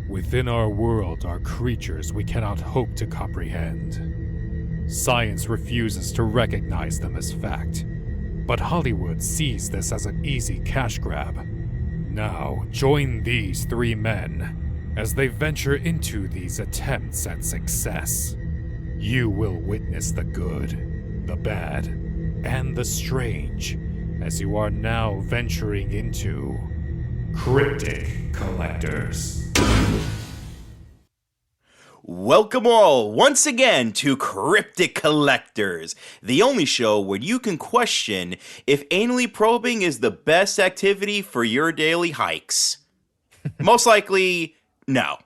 Within our world are creatures we cannot hope to comprehend. Science refuses to recognize them as fact, but Hollywood sees this as an easy cash grab. Now, join these three men as they venture into these attempts at success. You will witness the good, the bad, and the strange as you are now venturing into Cryptic Collectors. Welcome all once again to Cryptic Collectors, the only show where you can question if anally probing is the best activity for your daily hikes. Most likely, no.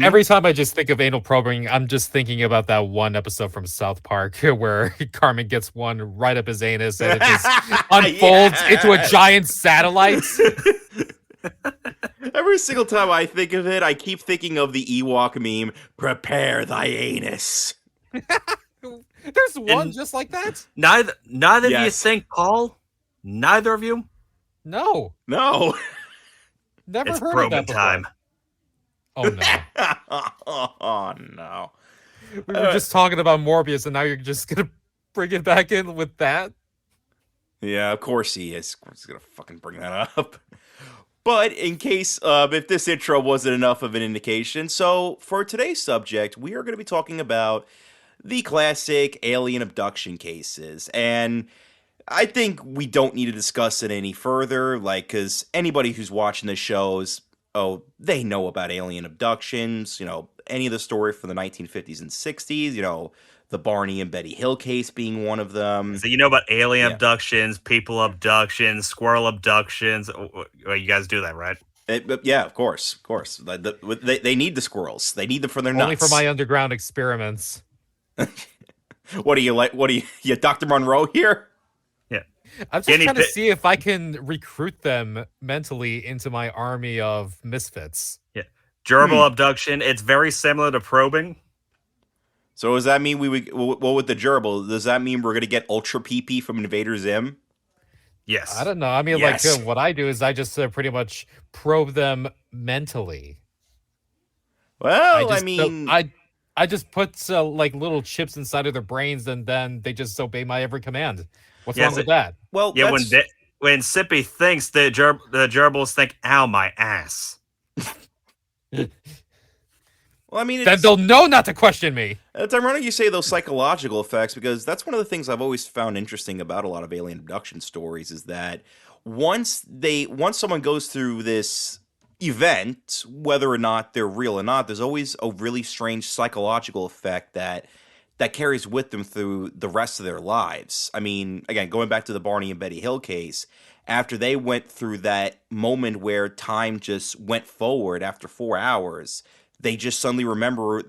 Every time I just think of anal probing, I'm just thinking about that one episode from South Park where Carmen gets one right up his anus and it just unfolds into a giant satellite. Every single time I think of it, I keep thinking of the Ewok meme, prepare thy anus. There's one just like that? Neither of you think Paul? Neither of you? No. No. Never It's heard of that Probin before. time. Oh no. Oh no. We were just talking about Morbius and now you're just gonna bring it back in with that? Yeah, of course he is. Of course he's gonna fucking bring that up. But in case if this intro wasn't enough of an indication, so for today's subject, we are going to be talking about the classic alien abduction cases. And I think we don't need to discuss it any further, because anybody who's watching the shows, they know about alien abductions, any of the story from the 1950s and 60s, the Barney and Betty Hill case being one of them. So you know about alien abductions, people abductions, squirrel abductions. You guys do that, right? Yeah, of course. They need the squirrels. They need them for their nuts. Only for my underground experiments. What are you Dr. Monroe here? Yeah. I'm just trying to see if I can recruit them mentally into my army of misfits. Yeah. Gerbil abduction, it's very similar to probing. So does that mean with the gerbil, does that mean we're going to get Ultra PP from Invader Zim? Yes. I don't know. I mean, yes. what I do is I just pretty much probe them mentally. Well, I just put little chips inside of their brains and then they just obey my every command. What's wrong with that? Well, yeah, when Sippy thinks, the gerbils think, ow, my ass. Well, I mean, then they'll know not to question me. It's ironic you say those psychological effects, because that's one of the things I've always found interesting about a lot of alien abduction stories is that once someone goes through this event, whether or not they're real or not, there's always a really strange psychological effect that carries with them through the rest of their lives. I mean, again, going back to the Barney and Betty Hill case, after they went through that moment where time just went forward after 4 hours, they just suddenly remember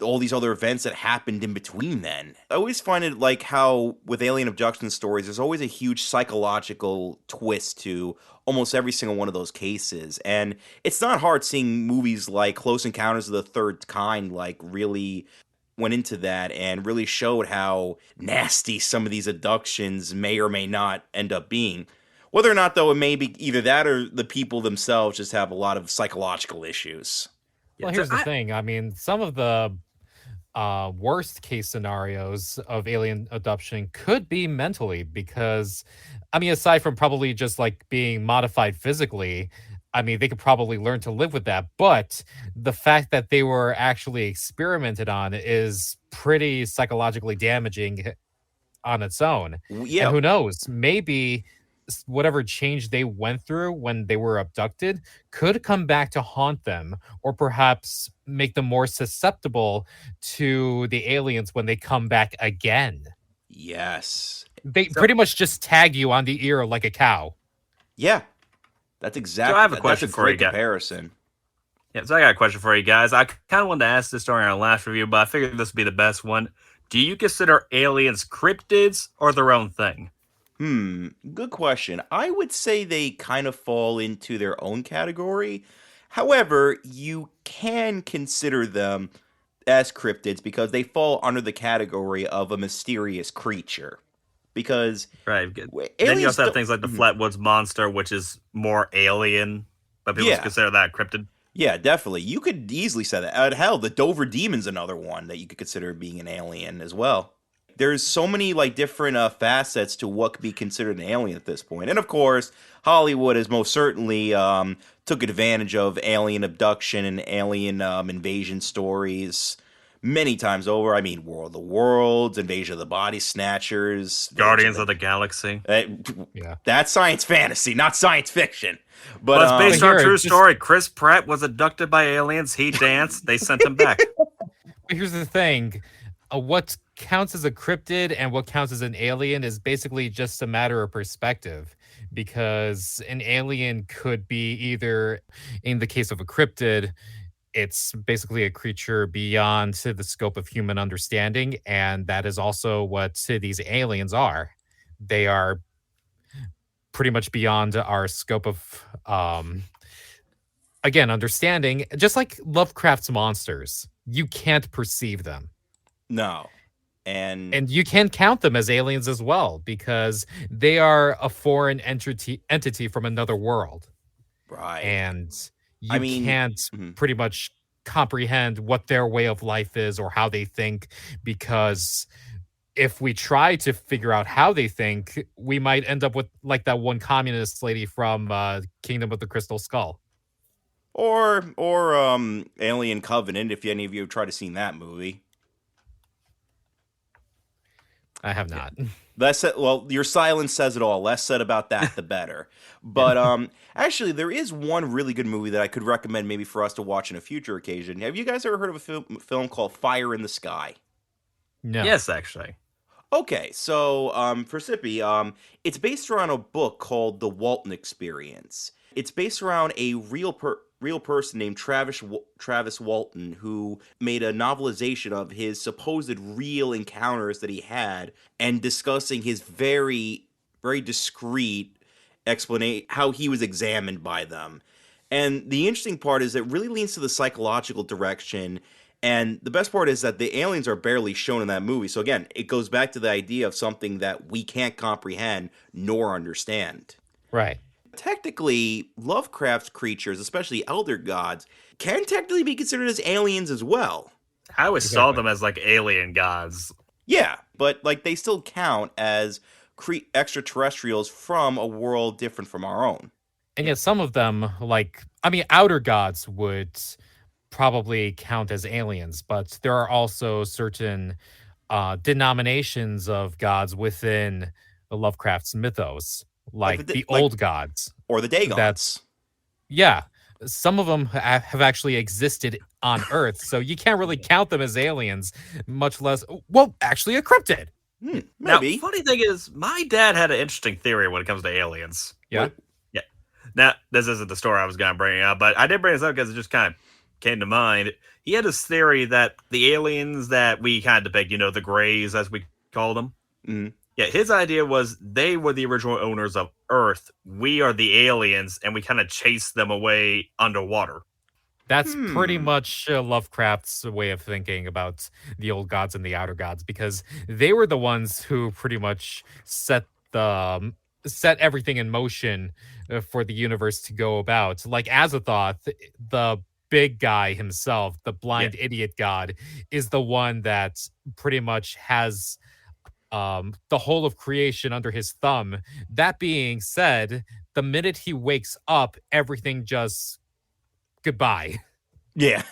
all these other events that happened in between then. I always find it like how with alien abduction stories, there's always a huge psychological twist to almost every single one of those cases. And it's not hard seeing movies like Close Encounters of the Third Kind really went into that and really showed how nasty some of these abductions may or may not end up being. Whether or not, though, it may be either that or the people themselves just have a lot of psychological issues. Well, here's the thing. I mean, some of the worst case scenarios of alien abduction could be mentally because, I mean, aside from probably just being modified physically, I mean, they could probably learn to live with that. But the fact that they were actually experimented on is pretty psychologically damaging on its own. Yeah. And who knows? Maybe whatever change they went through when they were abducted could come back to haunt them, or perhaps make them more susceptible to the aliens when they come back again. Yes. They pretty much just tag you on the ear like a cow. Yeah. That's exactly. So I have a question for you. Comparison. Yeah, so I got a question for you guys. I kind of wanted to ask this during our last review, but I figured this would be the best one. Do you consider aliens cryptids or their own thing? Good question. I would say they kind of fall into their own category. However, you can consider them as cryptids because they fall under the category of a mysterious creature. Because then you also have things like the Flatwoods Monster, which is more alien but people Yeah. consider that a cryptid. Yeah, definitely. You could easily say that. Hell, the Dover Demon's another one that you could consider being an alien as well. There's so many like different facets to what could be considered an alien at this point. And of course, Hollywood has most certainly took advantage of alien abduction and alien invasion stories many times over. I mean, War of the Worlds, Invasion of the Body Snatchers, Guardians of the Galaxy. Yeah. That's science fantasy, not science fiction. But it's based But on a here, true just- story. Chris Pratt was abducted by aliens. He danced. They sent him back. But here's the thing. What counts as a cryptid and what counts as an alien is basically just a matter of perspective, because an alien could be either, in the case of a cryptid, it's basically a creature beyond the scope of human understanding, and that is also what these aliens are. They are pretty much beyond our scope of again, understanding. Just like Lovecraft's monsters, you can't perceive them. No. And You can count them as aliens as well, because they are a foreign entity from another world. right. And you I mean- can't Mhm. pretty much comprehend what their way of life is or how they think, because if we try to figure out how they think, we might end up with like that one communist lady from Kingdom of the Crystal Skull. or Alien Covenant, if any of you have tried to see that movie. I have not. Well, your silence says it all. Less said about that, the better. But actually, there is one really good movie that I could recommend maybe for us to watch on a future occasion. Have you guys ever heard of a film called Fire in the Sky? No. Yes, actually. Okay, so for Sippy, it's based around a book called The Walton Experience. It's based around a real person named Travis Walton, who made a novelization of his supposed real encounters that he had, and discussing his very, very discreet explanation how he was examined by them. And the interesting part is it really leans to the psychological direction. And the best part is that the aliens are barely shown in that movie. So again, it goes back to the idea of something that we can't comprehend nor understand. Right. Technically, Lovecraft's creatures, especially elder gods, can technically be considered as aliens as well. I always saw Exactly. them as like alien gods. Yeah, but like they still count as extraterrestrials from a world different from our own. And yet some of them, like, I mean, outer gods would probably count as aliens, but there are also certain denominations of gods within the Lovecraft's mythos, like the old gods. Or the Dagons. That's- Yeah, some of them have actually existed on Earth, so you can't really count them as aliens, much less, well, actually a cryptid. Maybe. Now, funny thing is, my dad had an interesting theory when it comes to aliens. Yeah. Yeah. Now, this isn't the story I was going to bring up, but I did bring this up because it just kind of came to mind. He had this theory that the aliens that we kind of depict, the Greys, as we call them. Mhm. Yeah, his idea was they were the original owners of Earth. We are the aliens, and we kind of chase them away underwater. That's pretty Hmm. much Lovecraft's way of thinking about the old gods and the outer gods, because they were the ones who pretty much set everything in motion for the universe to go about. Like Azathoth, the big guy himself, the blind idiot god, is the one that pretty much has the whole of creation under his thumb. That being said, the minute he wakes up, everything just goodbye. Yeah.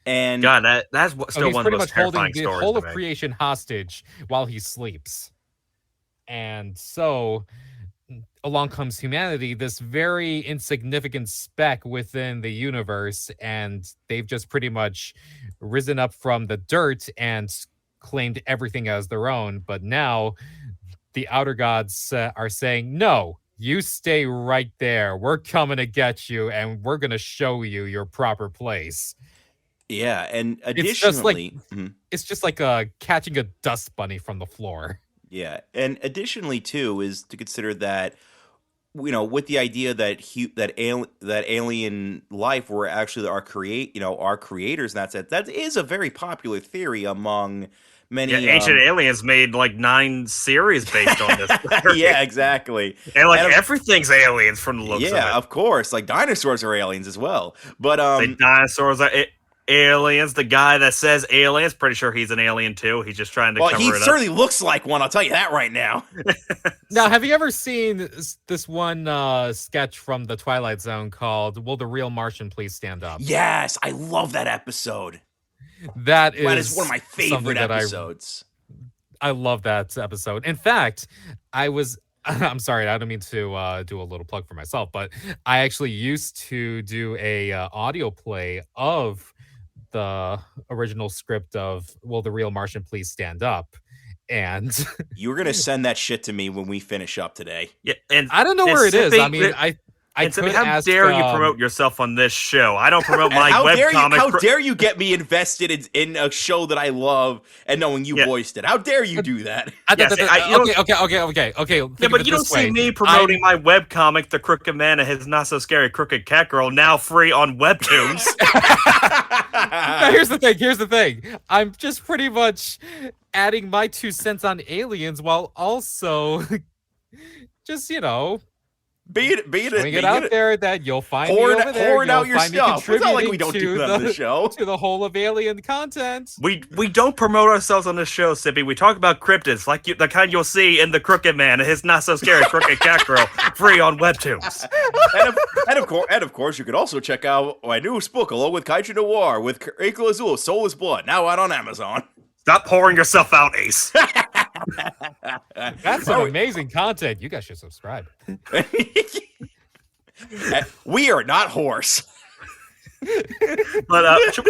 And God, that's still he's one of pretty the most much holding terrifying the stories whole to of me. creation hostage while he sleeps. And so along comes humanity, this very insignificant speck within the universe, and they've just pretty much risen up from the dirt and claimed everything as their own. But now the outer gods are saying, no, you stay right there. We're coming to get you, and we're going to show you your proper place. yeah, and It's just like- additionally, Mhm. It's just like catching a dust bunny from the floor. Yeah, and additionally too is to consider that with the idea that that alien life were actually our creators, and that is a very popular theory among many. Yeah, Ancient Aliens made like 9 series based on this. Yeah, exactly. And like And everything's aliens from the looks of yeah, it. of course. Like dinosaurs are aliens as well. But The dinosaurs are aliens. The guy that says aliens, pretty sure he's an alien too. He's just trying to well, cover he it up. certainly looks like one. I'll tell you that right now. Now, have you ever seen this one sketch from the Twilight Zone called "Will the Real Martian Please Stand Up"? Yes, I love that episode. That That is one of my something favorite that episodes. I love that episode. In fact, I'm sorry, I don't mean to do a little plug for myself, but I actually used to do a audio play of the original script of "Will the Real Martian Please Stand Up," and You were gonna send that shit to me when we finish up today. Yeah, and I don't know where it is. I mean, I and so could how ask, dare you promote yourself on this show? I don't promote my How webcomic. dare you get me invested in a show that I love and knowing you voiced it? How dare you do that? Yes, okay. Yeah, but you don't see me promoting my webcomic, The Crooked Man and His Not So Scary Crooked Cat Girl, now free on Webtoons. Now, here's the thing. I'm just pretty much adding my 2 cents on aliens while also just, Being it out there that you'll find me pouring over there. pouring out You'll your find me stuff. It's not like we contributing don't to do that on the show. to the whole of alien content. We don't promote ourselves on this show, Sippy. We talk about cryptids, like the kind you'll see in The Crooked Man and His Not So Scary Crooked Cat Girl, free on Webtoons. and of course, you could also check out my newest book, along with Kaiju Noir, with Equal Azul, Soulless Blood, now out on Amazon. Stop pouring yourself out, Ace. That's some amazing content. You guys should subscribe. We are not horse. But should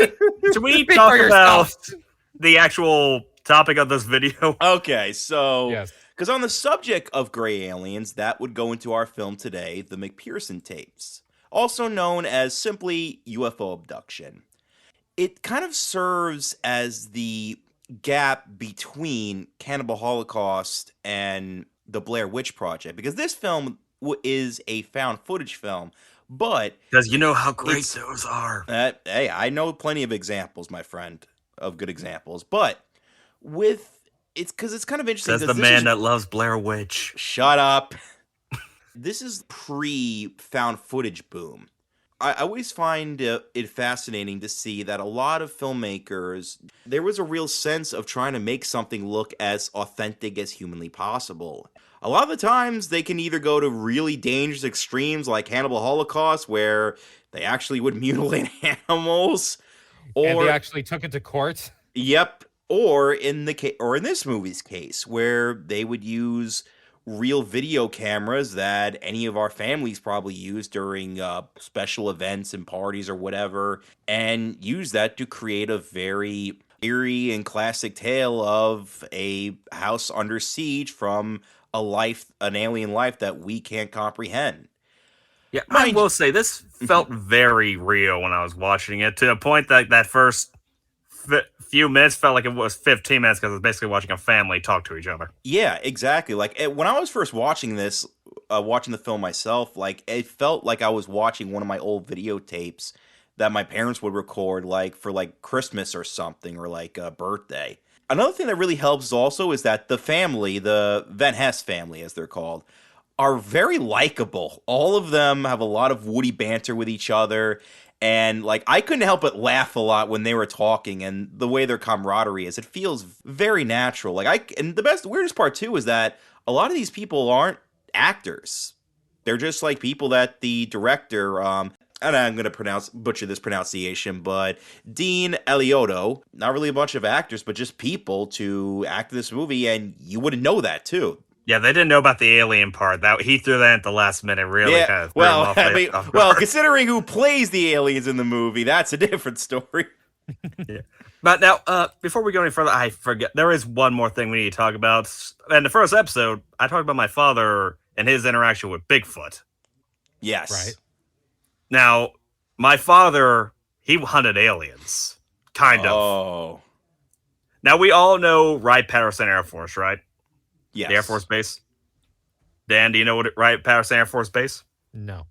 we Speak talk for about yourself. the actual topic of this video? Okay, so Yes. because on the subject of gray aliens, that would go into our film today, the McPherson Tapes, also known as simply UFO abduction. It kind of serves as the gap between Cannibal Holocaust and the Blair Witch Project, because this film is a found footage film, but Because you know how great those are. hey, I know plenty of examples, my friend, of good examples, but it's kind of interesting. Says the man that loves Blair Witch. Shut up. This is pre-found footage boom. I always find it fascinating to see that a lot of filmmakers, there was a real sense of trying to make something look as authentic as humanly possible. A lot of the times, they can either go to really dangerous extremes like Cannibal Holocaust, where they actually would mutilate animals, And or they actually took it to court. yep, or in this movie's case, where they would use real video cameras that any of our families probably use during special events and parties or whatever, and use that to create a very eerie and classic tale of a house under siege from an alien life that we can't comprehend. Yeah, I will say this felt very real when I was watching it, to the point that first few minutes felt like it was 15 minutes, because it's basically watching a family talk to each other. Yeah, exactly. Like when I was first watching this, watching the film myself, like it felt like I was watching one of my old videotapes that my parents would record, like for like Christmas or something, or like a birthday. Another thing that really helps also is that the family, the Van Hess family, as they're called, are very likable. All of them have a lot of witty banter with each other. And like I couldn't help but laugh a lot when they were talking, and the way their camaraderie is, it feels very natural. And the weirdest part too is that a lot of these people aren't actors. They're just like people that the director, and I'm going to butcher this pronunciation, but Dean Eliotto, not really a bunch of actors, but just people to act this movie, and you wouldn't know that too. Yeah, they didn't know about the alien part. That he threw that at the last minute. Really, kind of threw him off there. Well, considering who plays the aliens in the movie, that's a different story. Yeah. But now, before we go any further, I forget there is one more thing we need to talk about. In the first episode, I talked about my father and his interaction with Bigfoot. Yes. Right. Now, my father, he hunted aliens, kind of. Oh. Now we all know Wright-Patterson Air Force, right? Yes. The Air Force Base. Dan, do you know what Wright-Patterson Air Force Base? No.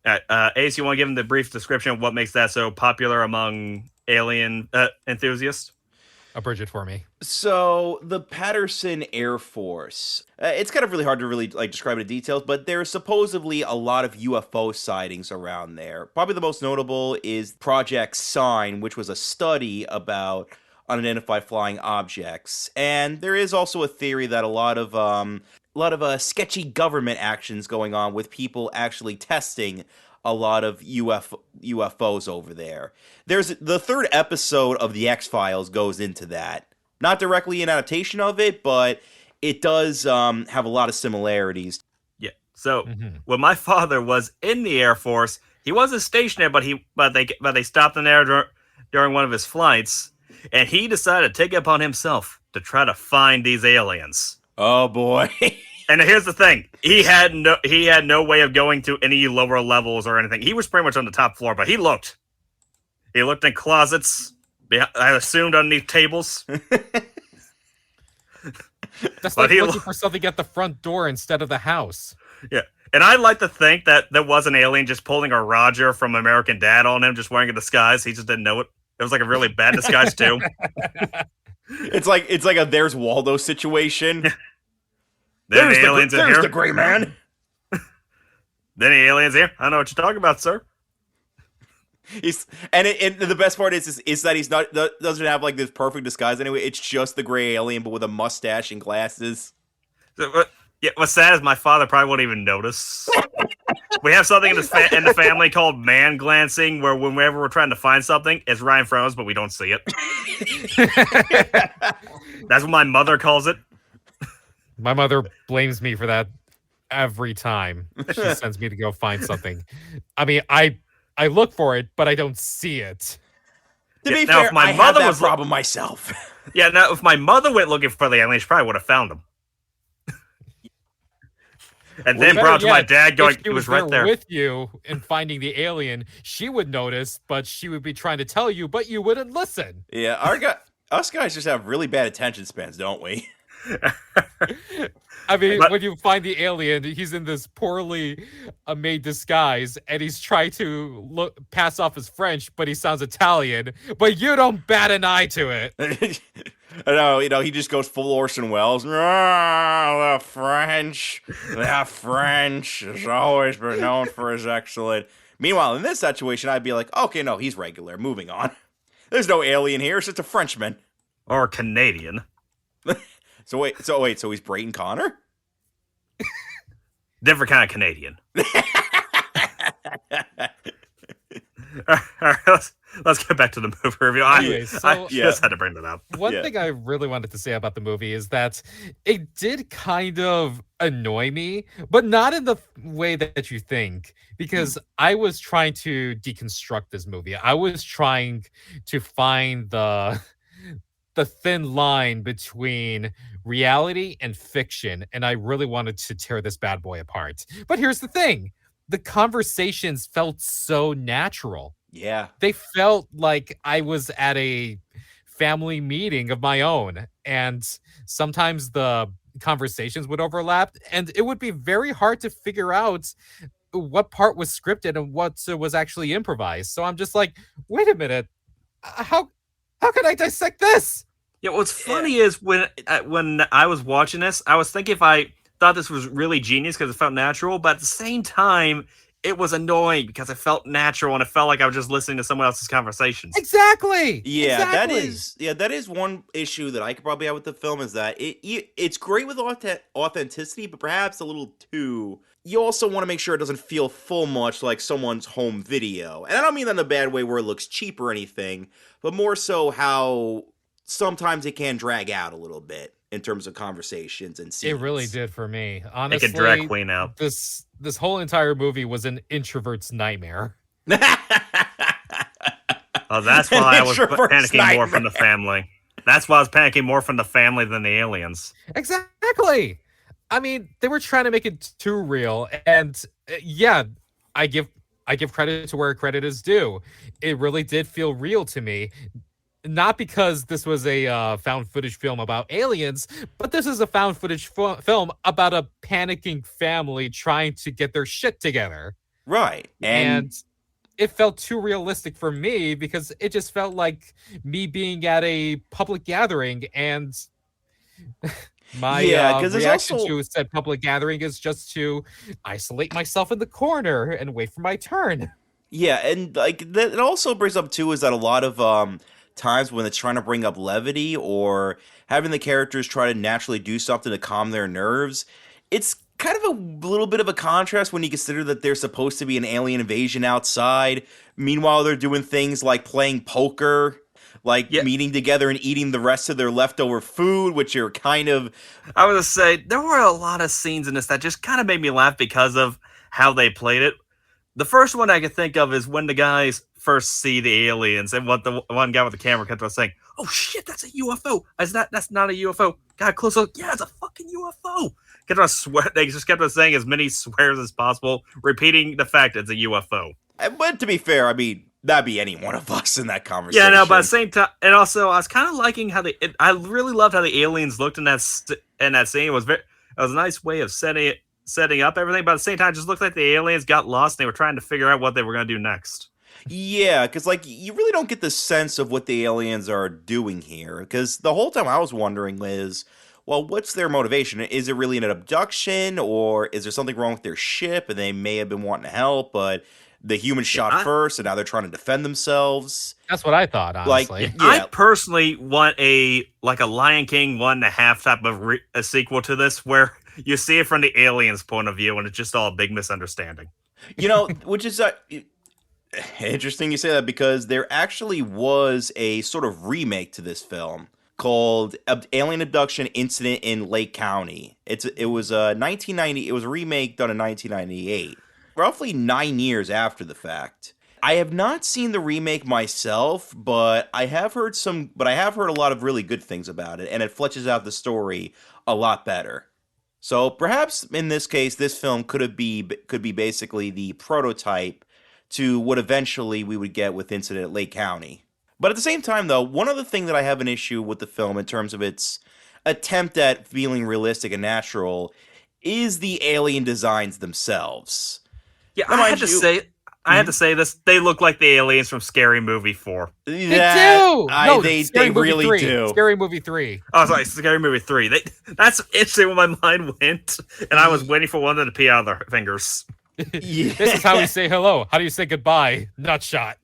Ace, you want to give him the brief description of what makes that so popular among alien enthusiasts? Abridge it for me. So the Patterson Air Force, it's kind of really hard to really like describe it in details, but there's supposedly a lot of UFO sightings around there. Probably the most notable is Project Sign, which was a study about unidentified flying objects. And there is also a theory that a lot of sketchy government actions going on with people actually testing a lot of UFOs over there. There's the third episode of The X-Files goes into that. Not directly an adaptation of it, but it does have a lot of similarities. Yeah. So when my father was in the Air Force, he wasn't stationed there, but they stopped him there during one of his flights, and he decided to take it upon himself to try to find these aliens. Oh boy. And here's the thing: he had no way of going to any lower levels or anything. He was pretty much on the top floor, but he looked. He looked in closets. I assumed underneath tables. That's like looking for something at the front door instead of the house. Yeah, and I like to think that there was an alien just pulling a Roger from American Dad on him, just wearing a disguise. He just didn't know it. It was like a really bad disguise too. It's like a There's Waldo situation. Then the aliens in here. There's the gray man. Then the aliens here. I know what you're talking about, sir. And the best part is that he's doesn't have like this perfect disguise anyway. It's just the gray alien, but with a mustache and glasses. So, what's sad is my father probably won't even notice. We have something in the family called man glancing, where whenever we're trying to find something, it's right in front of us, but we don't see it. That's what my mother calls it. My mother blames me for that every time she sends me to go find something. I mean, I look for it, but I don't see it. To be fair, if my mother was problem myself. Yeah, now if my mother went looking for the alien, she probably would have found them. And then brought to my dad going, it was right there with you and finding the alien. She would notice, but she would be trying to tell you, but you wouldn't listen. Yeah, us guys just have really bad attention spans, don't we? I mean, when you find the alien, he's in this poorly made disguise, and he's trying to pass off as French, but he sounds Italian. But you don't bat an eye to it. No, he just goes full Orson Welles. The French has always been known for his excellent. Meanwhile, in this situation, I'd be like, okay, no, he's regular. Moving on. There's no alien here. It's just a Frenchman or a Canadian. So he's Brayton Connor? Different kind of Canadian. All right, let's get back to the movie review. I just had to bring that up. One thing I really wanted to say about the movie is that it did kind of annoy me, but not in the way that you think, because I was trying to deconstruct this movie. I was trying to find the thin line between reality and fiction, and I really wanted to tear this bad boy apart. But here's the thing. The conversations felt so natural. Yeah. They felt like I was at a family meeting of my own, and sometimes the conversations would overlap, and it would be very hard to figure out what part was scripted and what was actually improvised. So I'm just like, wait a minute. How can I dissect this? Yeah, what's funny is when I was watching this, I was thinking if I thought this was really genius because it felt natural, but at the same time, it was annoying because it felt natural and it felt like I was just listening to someone else's conversations. Exactly. Yeah, exactly. that is one issue that I could probably have with the film is that it's great with authenticity, but perhaps a little too. You also want to make sure it doesn't feel full much like someone's home video. And I don't mean that in a bad way where it looks cheap or anything, but more so how sometimes it can drag out a little bit in terms of conversations and scenes. It really did for me. Honestly, it could drag Queen out. This whole entire movie was an introvert's nightmare. Oh, that's why I was panicking more from the family. That's why I was panicking more from the family than the aliens. Exactly. I mean, they were trying to make it too real, and yeah, I give credit to where credit is due. It really did feel real to me. Not because this was a found footage film about aliens, but this is a found footage film about a panicking family trying to get their shit together. Right. And it felt too realistic for me because it just felt like me being at a public gathering, and my Yeah, because there's reaction also to said public gathering is just to isolate myself in the corner and wait for my turn. yeah, and like that it also brings up too is that a lot of times when it's trying to bring up levity or having the characters try to naturally do something to calm their nerves, it's kind of a little bit of a contrast when you consider that there's supposed to be an alien invasion outside. Meanwhile, they're doing things like playing poker, like Yeah, meeting together and eating the rest of their leftover food, which are kind of I was gonna say there were a lot of scenes in this that just kind of made me laugh because of how they played it. The first one I can think of is when the guys first see the aliens, and what the one guy with the camera kept on saying, "Oh shit, that's a UFO! That's not a UFO." Got close up, yeah, it's a fucking UFO. Kept on swear. They just kept on saying as many swears as possible, repeating the fact it's a UFO. but to be fair, I mean, that'd be any one of us in that Yeah, conversation. no, but at the same time, and also I was kind of liking how I really loved how the aliens looked in that scene. It was a nice way of setting up everything, but at the same time, it just looked like the aliens got lost and they were trying to figure out what they were going to do next. Yeah, because like you really don't get the sense of what the aliens are doing here. Because the whole time I was wondering is, well, what's their motivation? Is it really an abduction, or is there something wrong with their ship and they may have been wanting to help, but the humans shot first and now they're trying to defend themselves? That's what I thought, Like, honestly. yeah, I personally want a Lion King 1.5 type of a sequel to this, where you see it from the aliens' point of view, and it's just all a big misunderstanding. which is interesting you say that because there actually was a sort of remake to this film called Alien Abduction Incident in Lake County. It was 1990. It was a remake done in 1998, roughly 9 years after the fact. I have not seen the remake myself, but I have heard a lot of really good things about it, and it fleshes out the story a lot better. So perhaps in this case, this film could be basically the prototype to what eventually we would get with Incident at Lake County. But at the same time, though, one other thing that I have an issue with the film in terms of its attempt at feeling realistic and natural is the alien designs themselves. Yeah, Now, I mind had to you- say, I had to say this. They look like the aliens from Scary Movie 4. They do. They Scary Movie really 3. do. Scary Movie 3. Oh, sorry, Scary Movie 3. That's interesting where my mind went, and I was waiting for one of them to pee out of their fingers. Yeah. This is how we say hello. How do you say goodbye? Nutshot.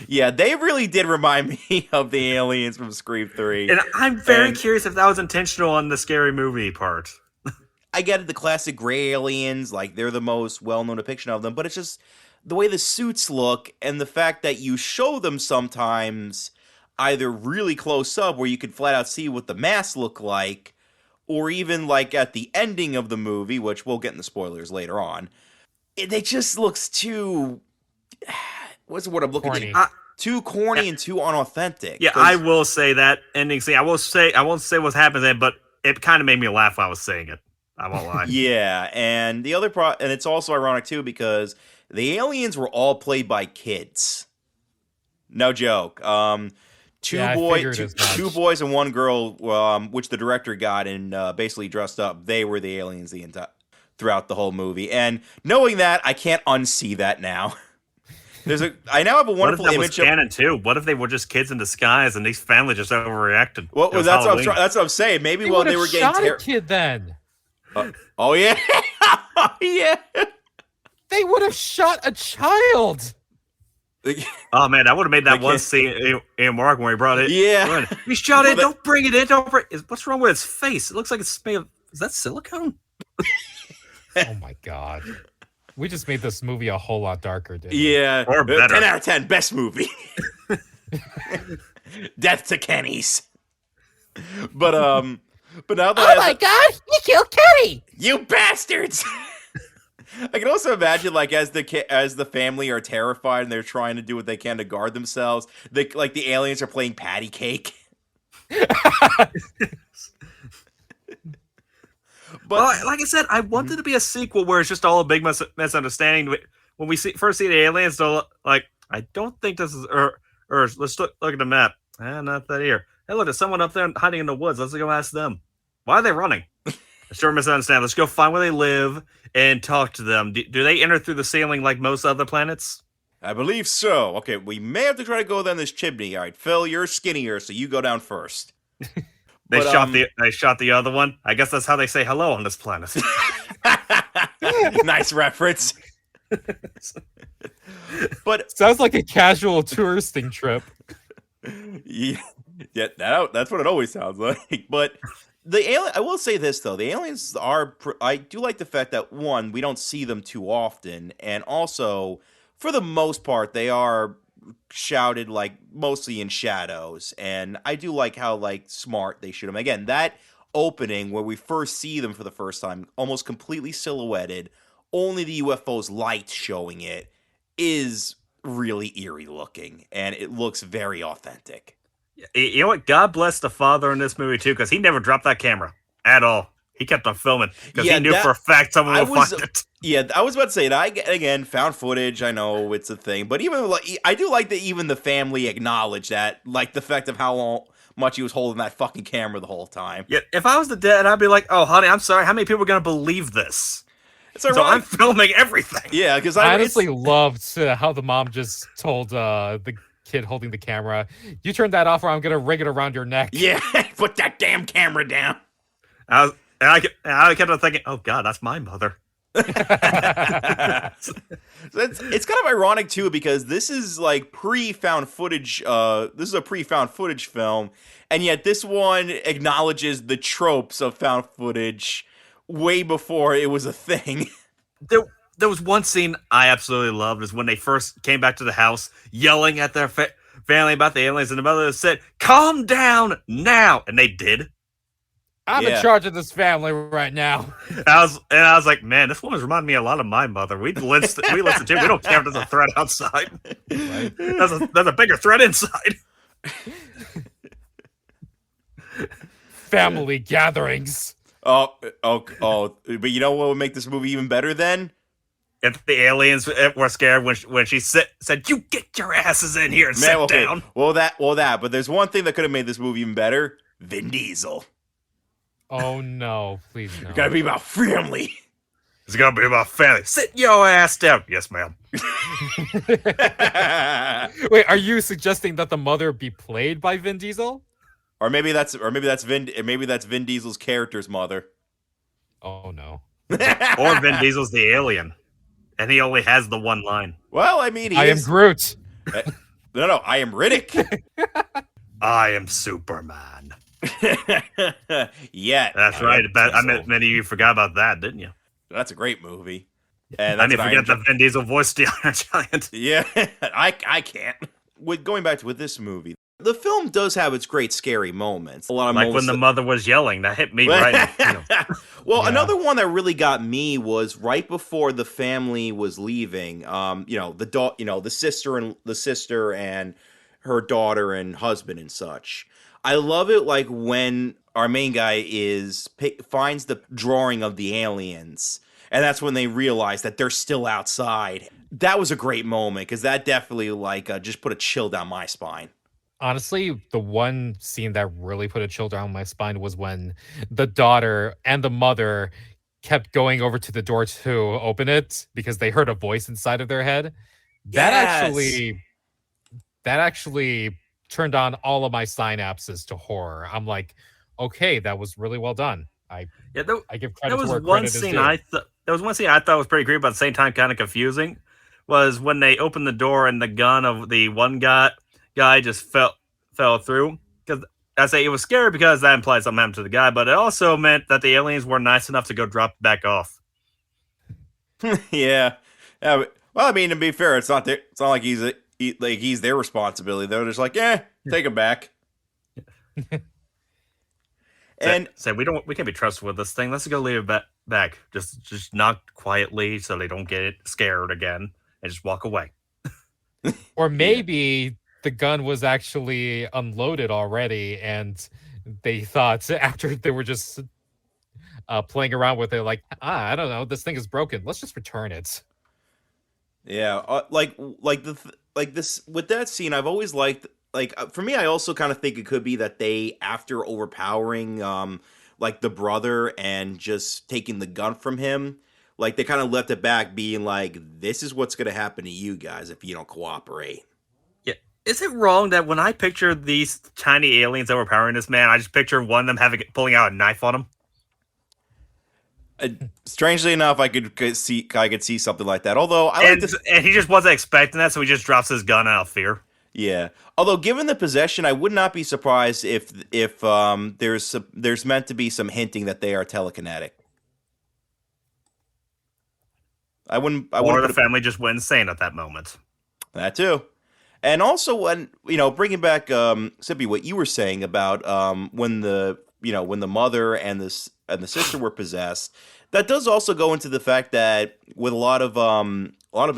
Yeah, they really did remind me of the aliens from Scream 3. And I'm very And- curious if that was intentional on the Scary Movie part. I get it, the classic gray aliens, like they're the most well-known depiction of them, but it's just the way the suits look and the fact that you show them sometimes either really close up where you can flat out see what the masks look like, or even like at the ending of the movie, which we'll get in the spoilers later on. It just looks too what's the word I'm looking Corny. at? Too corny and too unauthentic. Yeah, 'Cause- I will say that ending scene. I won't say what happens in it, but it kind of made me laugh while I was saying it. I won't lie. Yeah, and the other and it's also ironic too because the aliens were all played by kids. No joke. Two Yeah, I figured as much. two boys and one girl, which the director got and basically dressed up. They were the aliens throughout the whole movie. And knowing that, I can't unsee that now. I now have a What if wonderful that image was of. canon too? What if they were just kids in disguise and these families just overreacted? Well, It was that's Halloween. what I'm saying. Maybe They while would they have were getting shot a kid then. oh yeah, oh yeah. They would have shot a child. Oh man, that would have made that They one can't- scene in Mark when he brought it. Yeah. We shot Well, it. Don't bring it in. Don't bring. What's wrong with its face? It looks like it's made of. Is that silicone? Oh my god. We just made this movie a whole lot darker, didn't we? Yeah, Or better. 10 out of 10, best movie. Death to Kenny's. But now that Oh my god, you killed Kenny! you bastards! I can also imagine, like, as the family are terrified and they're trying to do what they can to guard themselves, the aliens are playing patty cake. But Well, like I said, I wanted to be a sequel where it's just all a big misunderstanding. When we first see the aliens, they're like, I don't think this is Earth. Let's look at the map. Not that here. Hey, look, there's someone up there hiding in the woods. Let's go ask them. Why are they running? Sure, misunderstand. Let's go find where they live and talk to them. Do they enter through the ceiling like most other planets? I believe so. Okay, we may have to try to go down this chimney. All right, Phil, you're skinnier, so you go down first. They But, shot the other one. I guess that's how they say hello on this planet. nice reference. But Sounds like a casual touristing trip. yeah, that's what it always sounds like. But I will say this though, the aliens are. I do like the fact that one, we don't see them too often, and also, for the most part, they are shouted like mostly in shadows. And I do like how like smart they shoot them. Again, that opening where we first see them for the first time, almost completely silhouetted, only the UFO's light showing it, is really eerie looking, and it looks very authentic. You know what? God bless the father in this movie too, because he never dropped that camera at all. He kept on filming because he knew for a fact someone would find it. Yeah, I was about to say that. Again, found footage. I know it's a thing, but even I do like that. Even the family acknowledged that, like the fact of how much he was holding that fucking camera the whole time. Yeah, if I was the dad, I'd be like, "Oh, honey, I'm sorry. How many people are gonna believe this?" So I'm filming everything. Yeah, because I honestly loved how the mom just told the kid holding the camera, "You turn that off, or I'm gonna ring it around your neck." Yeah, put that damn camera down. I kept on thinking, "Oh God, that's my mother." It's kind of ironic too, because this is like pre-found footage. This is a pre-found footage film, and yet this one acknowledges the tropes of found footage way before it was a thing. There was one scene I absolutely loved, is when they first came back to the house yelling at their family about the aliens, and the mother said, "Calm down now," and they did. I'm in charge of this family right now. I was like, man, this woman's reminding me a lot of my mother. We listen to. We don't care if there's a threat outside. Right. There's a bigger threat inside. Family gatherings. Oh! But you know what would make this movie even better then? If the aliens were scared when she said, "You get your asses in here and sit down." Well, that. But there's one thing that could have made this movie even better: Vin Diesel. Oh no! Please no. It's gotta be about family. It's gonna be about family. Sit your ass down. Yes, ma'am. Wait, are you suggesting that the mother be played by Vin Diesel? Or maybe that's Vin Diesel's character's mother. Oh no. Or Vin Diesel's the alien, and he only has the one line. Well, I mean, I am Groot. No, I am Riddick. I am Superman. Yeah, that's right. I meant many of you forgot about that, didn't you? That's a great movie. And I didn't forget that Vin Diesel voiced the Iron Giant. Yeah, I can't. Going back with this movie, the film does have its great scary moments. A lot of like when the mother was yelling, that hit me right. Well, yeah. Another one that really got me was right before the family was leaving. The sister and her daughter and husband and such. I love it, like when our main guy finds the drawing of the aliens, and that's when they realize that they're still outside. That was a great moment, because that definitely just put a chill down my spine. Honestly, the one scene that really put a chill down my spine was when the daughter and the mother kept going over to the door to open it because they heard a voice inside of their head. That actually turned on all of my synapses to horror. I'm like, okay, that was really well done. I give credit to where credit is due. There was one scene I thought was pretty great, but at the same time kind of confusing. Was when they opened the door and the gun of the one guy just fell through. Because I say it was scary because that implied something happened to the guy, but it also meant that the aliens were nice enough to go drop it back off. Yeah. Well, I mean, to be fair, it's not like he's their responsibility. They're just like, take it back. And say we can't be trusted with this thing. Let's go leave it back. Just knock quietly so they don't get scared again and just walk away. Or maybe the gun was actually unloaded already, and they thought after they were just playing around with it, like, I don't know, this thing is broken. Let's just return it. Yeah, this with that scene, I've always liked. For me, I also kind of think it could be that they, after overpowering like the brother and just taking the gun from him. Like they kind of left it back being like, this is what's going to happen to you guys if you don't cooperate. Yeah. Is it wrong that when I picture these tiny aliens overpowering this man, I just picture one of them pulling out a knife on him? Strangely enough, I could see something like that. Although and he just wasn't expecting that, so he just drops his gun out of fear. Yeah. Although given the possession, I would not be surprised if there's meant to be some hinting that they are telekinetic. Or the family just went insane at that moment. That too. And also when, bringing back Sippy, what you were saying about when the mother and the sister were possessed, that does also go into the fact that with a lot of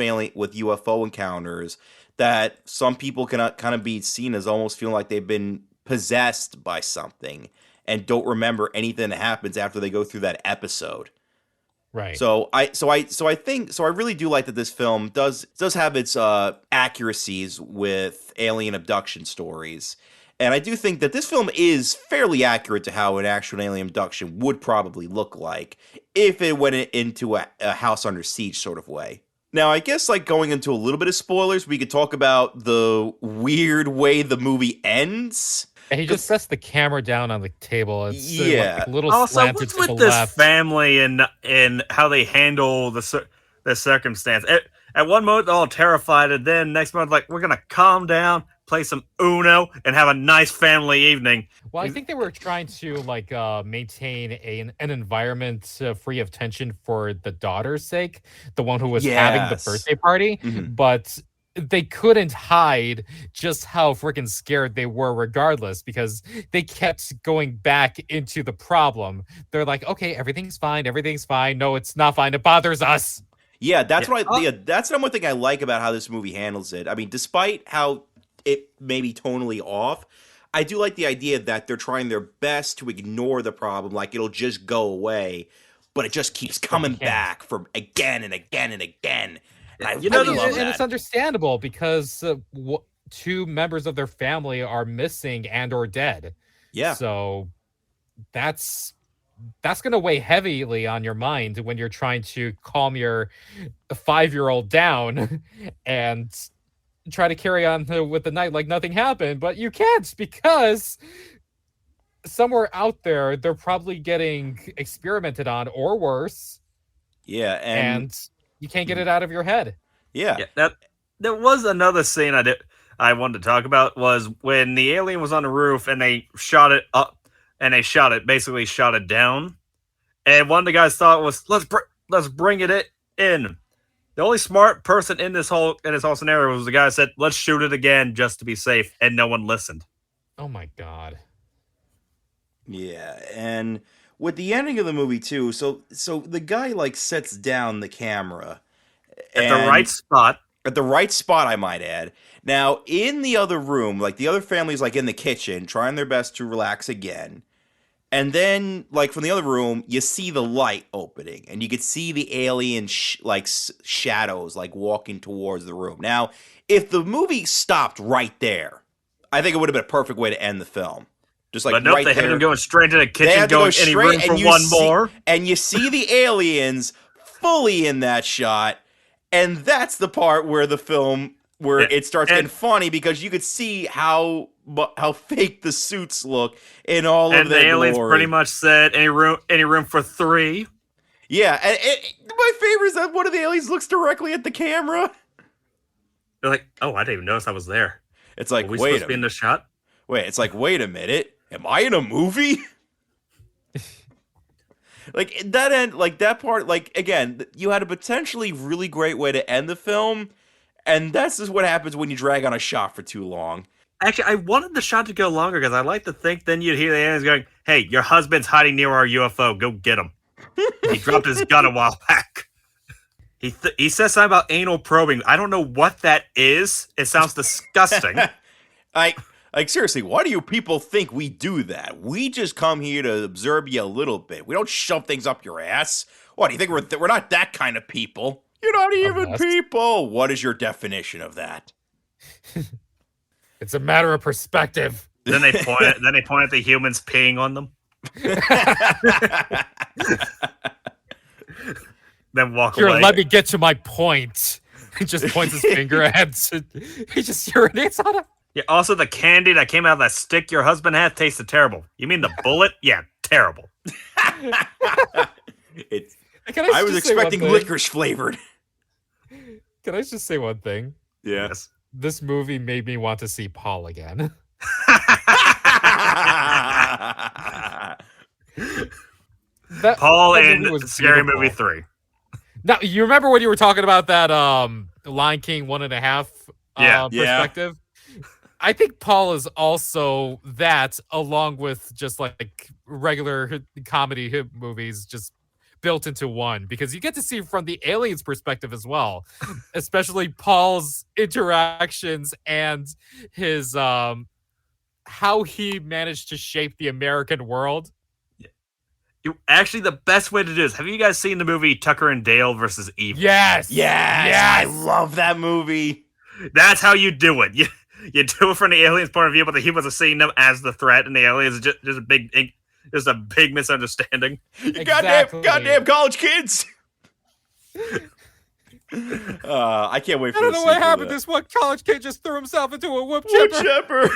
alien with UFO encounters, that some people can kind of be seen as almost feeling like they've been possessed by something and don't remember anything that happens after they go through that episode. Right. So I really do like that this film does have its accuracies with alien abduction stories. And I do think that this film is fairly accurate to how an actual alien abduction would probably look like if it went into a house under siege sort of way. Now, I guess like going into a little bit of spoilers, we could talk about the weird way the movie ends. And he just sets the camera down on the table. It's like a little also, slanted what's to with the this left. family and how they handle the circumstance? At one moment, they're all terrified, and then next moment, like, we're going to calm down, play some Uno, and have a nice family evening. Well, I think they were trying to maintain an environment free of tension for the daughter's sake, the one who was having the birthday party, but they couldn't hide just how freaking scared they were regardless, because they kept going back into the problem. They're like, okay, everything's fine. No, it's not fine. It bothers us. Yeah, that's that's one thing I like about how this movie handles it. I mean, despite how it may be tonally off, I do like the idea that they're trying their best to ignore the problem, like it'll just go away, but it just keeps coming back from again and again and again. And I really love that. And it's understandable because two members of their family are missing and or dead. Yeah. So that's going to weigh heavily on your mind when you're trying to calm your 5-year-old down and try to carry on with the night like nothing happened. But you can't, because somewhere out there, they're probably getting experimented on or worse. Yeah. And you can't get it out of your head. Yeah. There was another scene I wanted to talk about, was when the alien was on the roof and they shot it up and they basically shot it down. And one of the guys thought was, let's bring it in. The only smart person in this whole scenario was the guy who said, let's shoot it again just to be safe, and no one listened. Oh my God. Yeah, and with the ending of the movie too, so the guy sets down the camera at the right spot. At the right spot, I might add. Now, in the other room, the other family's in the kitchen, trying their best to relax again. And then, from the other room, you see the light opening, and you could see the alien shadows walking towards the room. Now, if the movie stopped right there, I think it would have been a perfect way to end the film. Just but nope, right they there. had him going straight to the kitchen, going any room for one more. And you see the aliens fully in that shot, and that's the part where the film it starts getting funny, because you could see how fake the suits look in all of their glory. And the aliens pretty much said, any room for 3. Yeah, and my favorite is that one of the aliens looks directly at the camera. They're like, oh, I didn't even notice I was there. It's like, wait, supposed to be in the shot? Wait, it's like, wait a minute, am I in a movie? That end, that part, again, you had a potentially really great way to end the film, and that's just what happens when you drag on a shot for too long. Actually, I wanted the shot to go longer, because I like to think then you'd hear the aliens going, hey, your husband's hiding near our UFO, go get him. He dropped his gun a while back. He says something about anal probing. I don't know what that is. It sounds disgusting. Seriously, why do you people think we do that? We just come here to observe you a little bit. We don't shove things up your ass. What, do you think we're not that kind of people? You're not even people. What is your definition of that? It's a matter of perspective. Then they point at the humans peeing on them. Then walk Here, away. let me get to my point. He just points his finger at he just urinates on him. Yeah, also, the candy that came out of that stick your husband had tasted terrible. You mean the bullet? Yeah, terrible. It's. Can I was just say one expecting thing? licorice flavored. Can I just say one thing? Yeah. Yes. This movie made me want to see Paul again. Paul that in movie was Scary beautiful. Movie 3. Now, you remember when you were talking about that Lion King 1.5 Yeah. perspective? I think Paul is also that, along with just like regular comedy movies, just built into one, because you get to see from the aliens' perspective as well, especially Paul's interactions and his how he managed to shape the American world. Actually, the best way to do this, have you guys seen the movie Tucker and Dale versus Evil? Yes, I love that movie. That's how you do it. You do it from the aliens' point of view, but the humans are seeing them as the threat, and the aliens are just a big misunderstanding. Exactly. Goddamn college kids. I can't wait for I don't the know what sequel happened. to This one college kid just threw himself into a wood Wood chipper. chipper.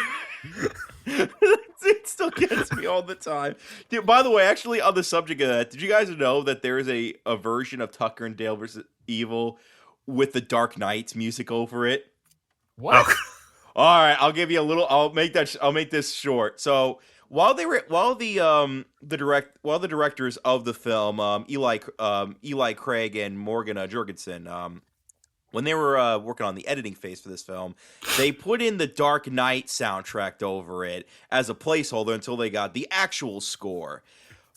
It still gets me all the time. Dude, by the way, actually, on the subject of that, did you guys know that there is a version of Tucker and Dale versus Evil with the Dark Knight music over it? What? Oh, All right, I'll give you a little. I'll make this short. So while the directors of the film, Eli Craig and Morgan Jorgensen, when they were working on the editing phase for this film, they put in the Dark Knight soundtrack over it as a placeholder until they got the actual score.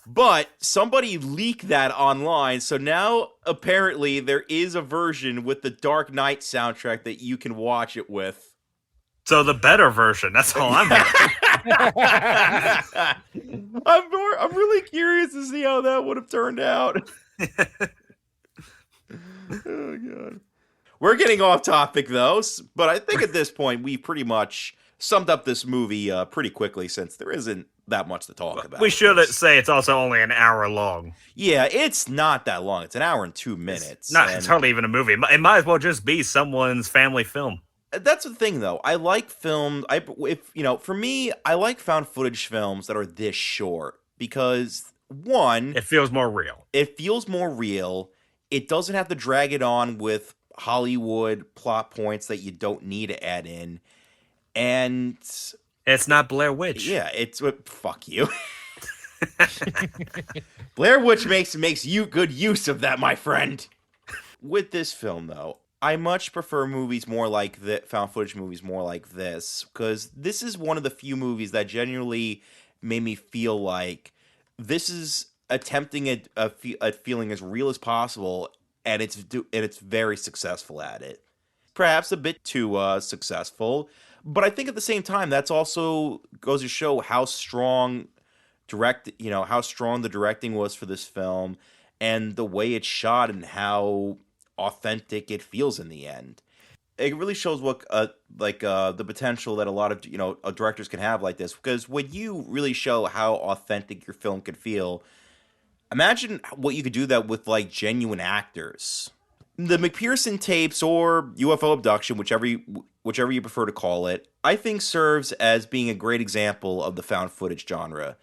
But somebody leaked that online, so now apparently there is a version with the Dark Knight soundtrack that you can watch it with. so the better version. That's all I'm hearing. I'm really curious to see how that would have turned out. Oh god. We're getting off topic though, but I think at this point we pretty much summed up this movie pretty quickly, since there isn't that much to talk about. We should say it's also only an hour long. Yeah, it's not that long. It's an hour and 2 minutes. It's hardly even a movie. It might as well just be someone's family film. That's the thing, though. I like film. For me, I like found footage films that are this short because one, It feels more real. it feels more real. It doesn't have to drag it on with Hollywood plot points that you don't need to add in, and It's not Blair Witch. yeah, it's fuck you. Blair Witch makes you good use of that, my friend. With this film, though, I much prefer movies more like that, found footage movies more like this, because this is one of the few movies that genuinely made me feel like this is attempting at feeling as real as possible, and it's very successful at it. Perhaps a bit too successful, but I think at the same time that's also goes to show how strong how strong the directing was for this film, and the way it's shot, and how authentic it feels in the end. It really shows what the potential that a lot of directors can have like this, because when you really show how authentic your film could feel, imagine what you could do that with like genuine actors. The McPherson Tapes, or UFO Abduction, whichever you prefer to call it, I think serves as being a great example of the found footage genre.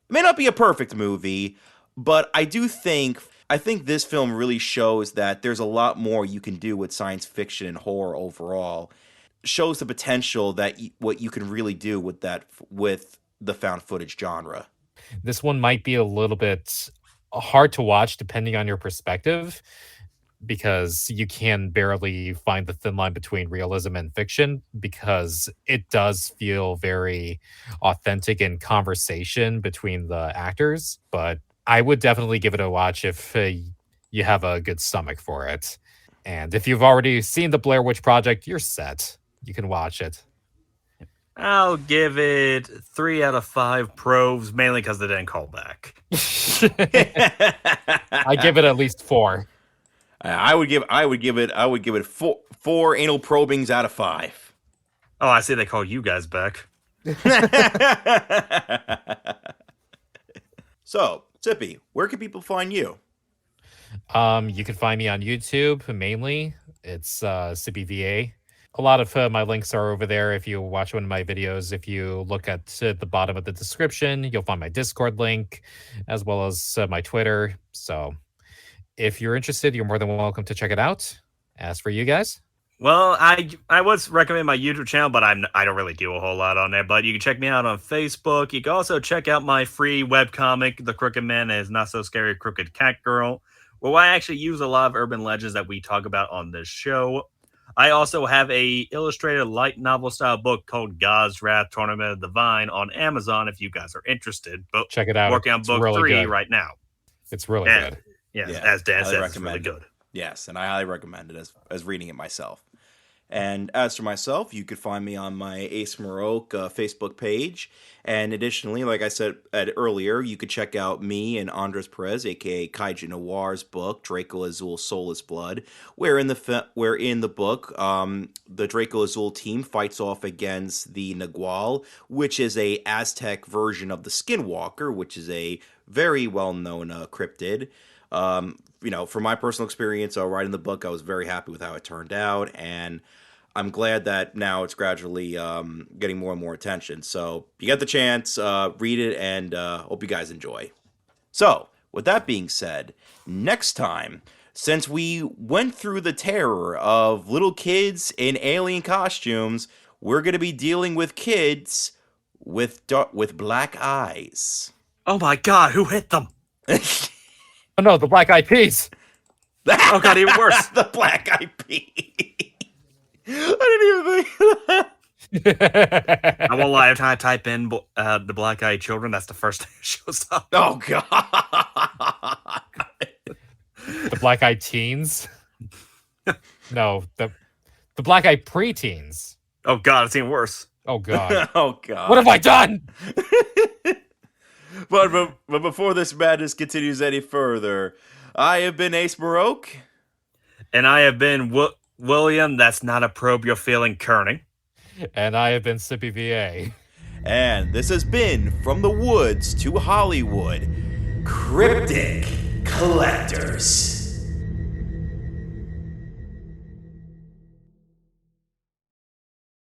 It may not be a perfect movie, but I think this film really shows that there's a lot more you can do with science fiction and horror overall. Shows the potential that what you can really do with the found footage genre. This one might be a little bit hard to watch depending on your perspective, because you can barely find the thin line between realism and fiction, because it does feel very authentic in conversation between the actors. But I would definitely give it a watch if you have a good stomach for it. And if you've already seen the Blair Witch Project, you're set. You can watch it. I'll give it 3 out of 5 probes, mainly because they didn't call back. I give it at least 4. I would give it four anal probings out of 5. Oh, I see they call you guys back. So, Sippy, where can people find you? You can find me on YouTube mainly. It's SippyVA. A lot of my links are over there. If you watch one of my videos, if you look at the bottom of the description, you'll find my Discord link as well as my Twitter. So if you're interested, you're more than welcome to check it out. As for you guys, Well, I would recommend my YouTube channel, but I don't really do a whole lot on there. But you can check me out on Facebook. You can also check out my free webcomic, The Crooked Man Is Not So Scary Crooked Cat Girl, where I actually use a lot of urban legends that we talk about on this show. I also have a illustrated light novel style book called God's Wrath Tournament of the Vine on Amazon if you guys are interested. But check it out. Working on book really 3 good. right now. It's really And, good. Yes, Yeah, as Dan highly says, it's really recommend it. good. Yes, and I highly recommend it as reading it myself. And as for myself, you could find me on my Ace Marrok Facebook page. And additionally, like I said earlier, you could check out me and Andres Perez, aka Kaiju Noir's book, Draco Azul Soulless Blood, where in the book, the Draco Azul team fights off against the Nagual, which is a Aztec version of the Skinwalker, which is a very well-known cryptid. From my personal experience writing the book, I was very happy with how it turned out, and I'm glad that now it's gradually getting more and more attention. So if you get the chance, read it, and hope you guys enjoy. So, with that being said, next time, since we went through the terror of little kids in alien costumes, we're going to be dealing with kids with black eyes. Oh my god, who hit them? Oh no, the Black Eyed Peas. Oh god, even worse. The Black Eyed Peas. I didn't even think of that. I won't lie, every time I type in the Black Eyed Children, that's the first thing that shows up. Oh, God. The Black Eyed Teens. No, the Black Eyed Preteens. Oh god, it's even worse. Oh god. Oh, God. What have I done? But before this madness continues any further, I have been Ace Marrok. And I have been William, that's not a probe you're feeling, Kerning. And I have been SippyVA. And this has been From the Woods to Hollywood, Cryptic Collectors.